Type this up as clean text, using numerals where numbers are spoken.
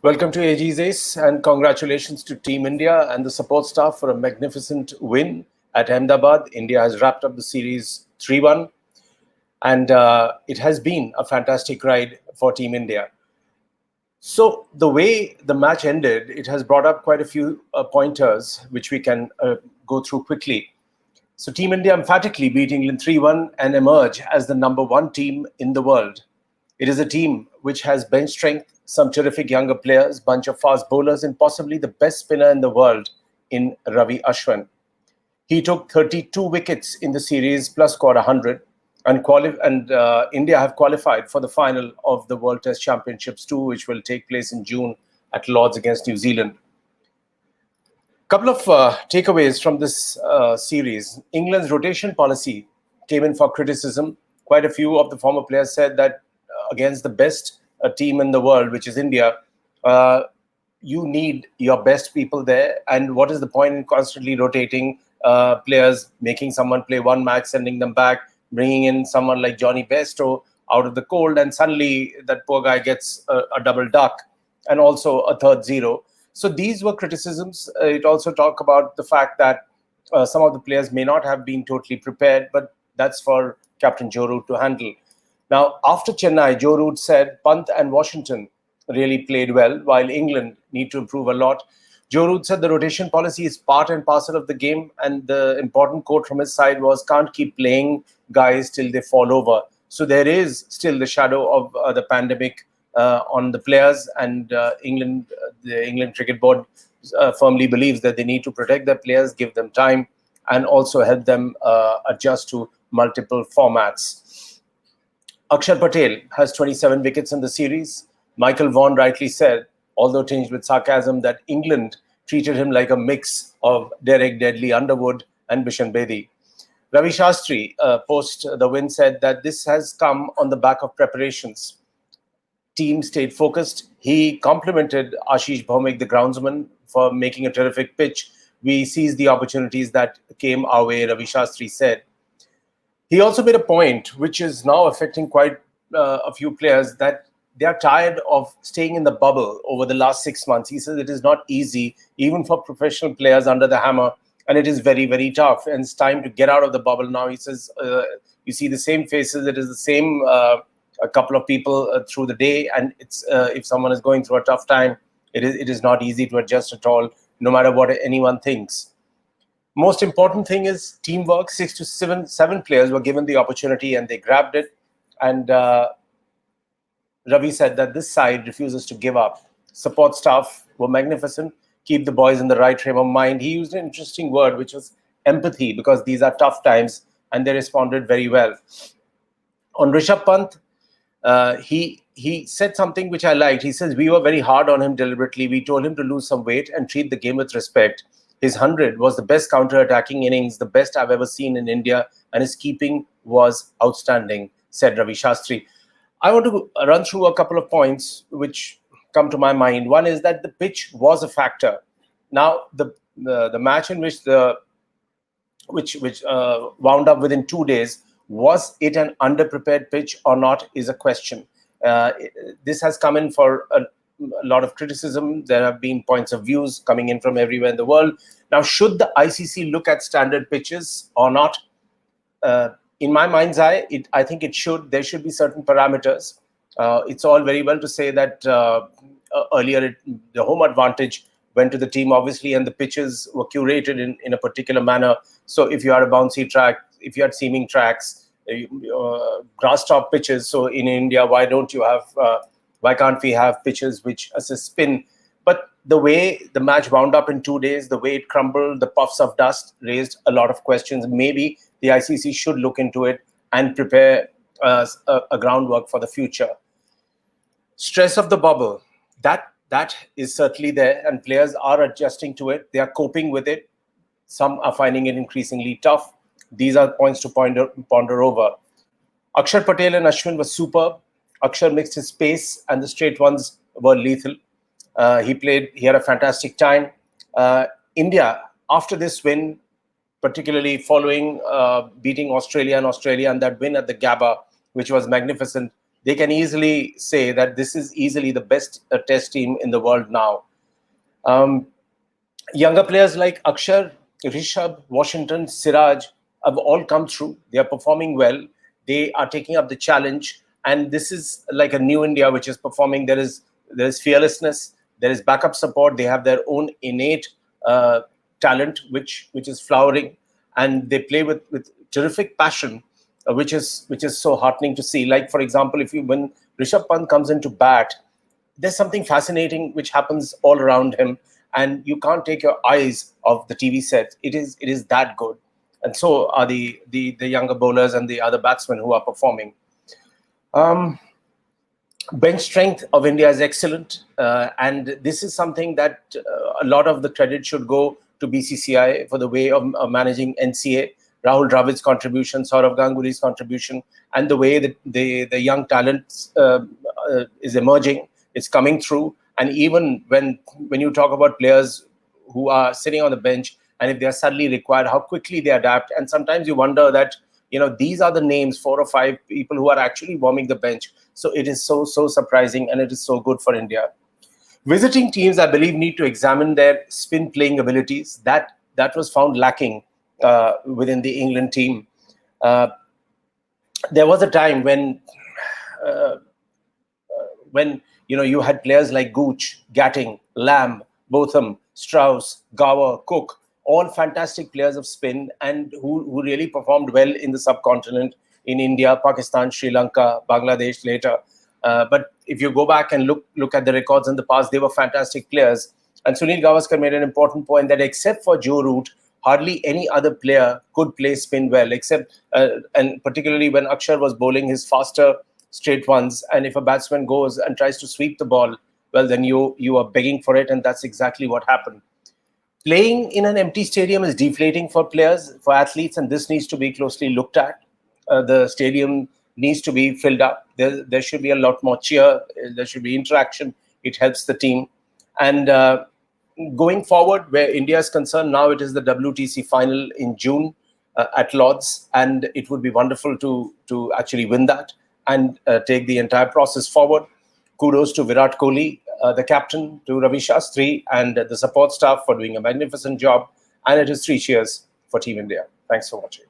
Welcome to AG's Ace and congratulations to Team India and the support staff for a magnificent win at Ahmedabad. India has wrapped up the series 3-1 and it has been a fantastic ride for Team India. So the way the match ended, it has brought up quite a few pointers which we can go through quickly. So Team India emphatically beat England 3-1 and emerge as the number one team in the world. It is a team which has bench strength, some terrific younger players, bunch of fast bowlers, and possibly the best spinner in the world in Ravi Ashwin. He took 32 wickets in the series, plus scored 100, and India have qualified for the final of the World Test Championships 2, which will take place in June at Lord's against New Zealand. Couple of takeaways from this series. England's rotation policy came in for criticism. Quite a few of the former players said that against the best team in the world, which is India, you need your best people there. And what is the point in constantly rotating players, making someone play one match, sending them back, bringing in someone like Johnny Bairstow out of the cold, and suddenly that poor guy gets a double duck and also a third zero. So these were criticisms. It also talked about the fact that some of the players may not have been totally prepared, but that's for Captain Joe Root to handle. Now, after Chennai, Joe Root said Pant and Washington really played well, while England need to improve a lot. Joe Root said the rotation policy is part and parcel of the game, and the important quote from his side was, can't keep playing guys till they fall over. So there is still the shadow of the pandemic on the players, and the England Cricket Board firmly believes that they need to protect their players, give them time, and also help them adjust to multiple formats. Akshar Patel has 27 wickets in the series. Michael Vaughan rightly said, although tinged with sarcasm, that England treated him like a mix of Derek Deadly Underwood and Bishan Bedi. Ravi Shastri, post the win, said that this has come on the back of preparations. Team stayed focused. He complimented Ashish Bhaumik, the groundsman, for making a terrific pitch. We seized the opportunities that came our way, Ravi Shastri said. He also made a point, which is now affecting quite a few players, that they are tired of staying in the bubble over the last 6 months. He says it is not easy, even for professional players under the hammer, and it is very, very tough. And it's time to get out of the bubble now. He says, you see the same faces. It is the same a couple of people through the day. And it's if someone is going through a tough time, it is not easy to adjust at all, no matter what anyone thinks. Most important thing is teamwork. 6 to 7 players were given the opportunity and they grabbed it. And Ravi said that this side refuses to give up. Support staff were magnificent. Keep the boys in the right frame of mind. He used an interesting word, which was empathy, because these are tough times, and they responded very well. On Rishabh Pant, he said something which I liked. He says, we were very hard on him deliberately. We told him to lose some weight and treat the game with respect. His 100 was the best counter-attacking innings, the best I've ever seen in India, and his keeping was outstanding, said Ravi Shastri. I want to run through a couple of points which come to my mind. One is that the pitch was a factor. Now, the match in which wound up within 2 days, was it an underprepared pitch or not is a question. This has come in for a lot of criticism. There have been points of views coming in from everywhere in the world. Now, should the ICC look at standard pitches or not? In my mind's eye, I think it should. There should be certain parameters. It's all very well to say that earlier the home advantage went to the team, obviously, and the pitches were curated in a particular manner. So if you had a bouncy track, if you had seaming tracks, grass top pitches, so in India, why can't we have pitches which assist spin? But the way the match wound up in 2 days, the way it crumbled, the puffs of dust raised a lot of questions. Maybe the ICC should look into it and prepare a groundwork for the future. Stress of the bubble, that is certainly there, and players are adjusting to it. They are coping with it. Some are finding it increasingly tough. These are points to ponder over. Akshar Patel and Ashwin were superb. Akshar mixed his pace, and the straight ones were lethal. He had a fantastic time. India, after this win, particularly following beating Australia and that win at the Gabba, which was magnificent, they can easily say that this is easily the best test team in the world now. Younger players like Akshar, Rishabh, Washington, Siraj have all come through. They are performing well. They are taking up the challenge, and this is like a new India which is performing. There is fearlessness. There is backup support. They have their own innate talent, which is flowering, and they play with terrific passion, which is so heartening to see. Like for example, when Rishabh Pant comes into bat, there's something fascinating which happens all around him, and you can't take your eyes off the TV set. It is that good, and so are the younger bowlers and the other batsmen who are performing. Bench strength of India is excellent, and this is something that a lot of the credit should go to BCCI for the way of managing NCA. Rahul Dravid's contribution, Saurav Ganguly's contribution, and the way that the young talent is emerging, is coming through. And even when you talk about players who are sitting on the bench, and if they are suddenly required, how quickly they adapt. And sometimes you wonder that, these are the names, 4 or 5 people who are actually warming the bench. So it is so surprising, and it is so good for India. Visiting teams, I believe, need to examine their spin playing abilities. That was found lacking within the England team. There was a time when you had players like Gooch, Gatting, Lamb, Botham, Strauss, Gower, Cook, all fantastic players of spin, and who really performed well in the subcontinent, in India, Pakistan, Sri Lanka, Bangladesh later. But if you go back and look at the records in the past, they were fantastic players. And Sunil Gavaskar made an important point that except for Joe Root, hardly any other player could play spin well, except and particularly when Akshar was bowling his faster straight ones. And if a batsman goes and tries to sweep the ball, well, then you are begging for it, and that's exactly what happened. Playing in an empty stadium is deflating for players, for athletes, and this needs to be closely looked at. The stadium needs to be filled up. There should be a lot more cheer. There should be interaction. It helps the team. And going forward, where India is concerned, now it is the WTC final in June at Lord's, and it would be wonderful to actually win that and take the entire process forward. Kudos to Virat Kohli, the captain, to Ravi Shastri, and the support staff for doing a magnificent job. And it is 3 cheers for Team India. Thanks for watching.